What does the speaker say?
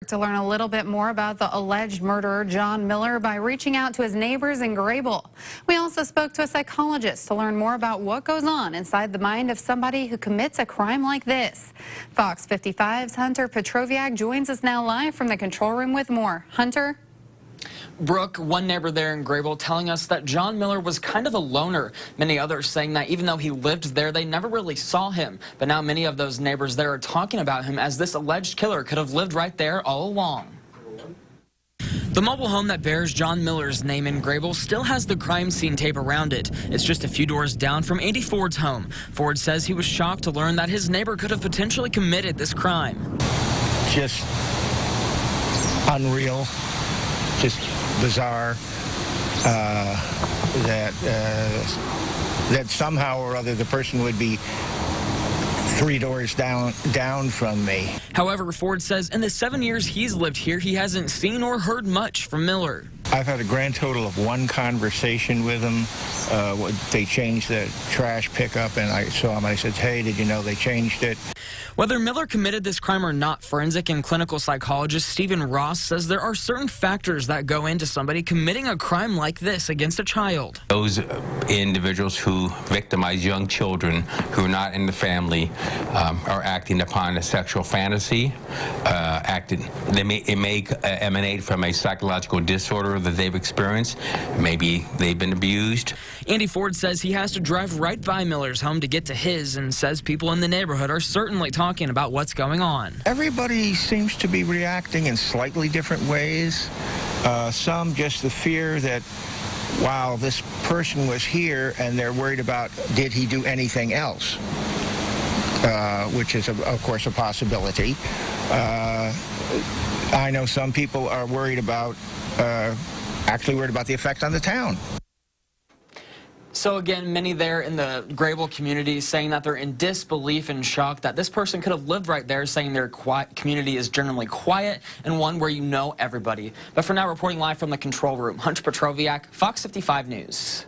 To learn a little bit more about the alleged murderer, John Miller, by reaching out to his neighbors in Grable. We also spoke to a psychologist to learn more about what goes on inside the mind of somebody who commits a crime like this. Fox 55's Hunter Petroviak joins us now live from the control room with more. Hunter? Brooke, one neighbor there in Grable, telling us that John Miller was kind of a loner. Many others saying that even though he lived there, they never really saw him. But now many of those neighbors there are talking about him as this alleged killer could have lived right there all along. The mobile home that bears John Miller's name in Grable still has the crime scene tape around it. It's just a few doors down from Andy Ford's home. Ford says he was shocked to learn that his neighbor could have potentially committed this crime. Just unreal, just bizarre that somehow or other the person would be 3 doors down from me. However, Ford says in the 7 years he's lived here, he hasn't seen or heard much from Miller. I've had a grand total of 1 conversation with him. They changed the trash pickup, and I saw him and I said, hey, did you know they changed it? Whether Miller committed this crime or not, forensic and clinical psychologist Stephen Ross says there are certain factors that go into somebody committing a crime like this against a child. Those individuals who victimize young children who are not in the family are acting upon a sexual fantasy. It may emanate from a psychological disorder that they've experienced. Maybe they've been abused. Andy Ford says he has to drive right by Miller's home to get to his, and says people in the neighborhood are certainly talking about what's going on. Everybody seems to be reacting in slightly different ways. Some just the fear that, wow, this person was here, and they're worried about, did he do anything else? Which is, of course, a possibility. I know some people are worried about, actually worried about the effect on the town. So again, many there in the Grable community saying that they're in disbelief and shock that this person could have lived right there, saying their community is generally quiet and one where you know everybody. But for now, reporting live from the control room, Hunter Petroviak, Fox 55 News.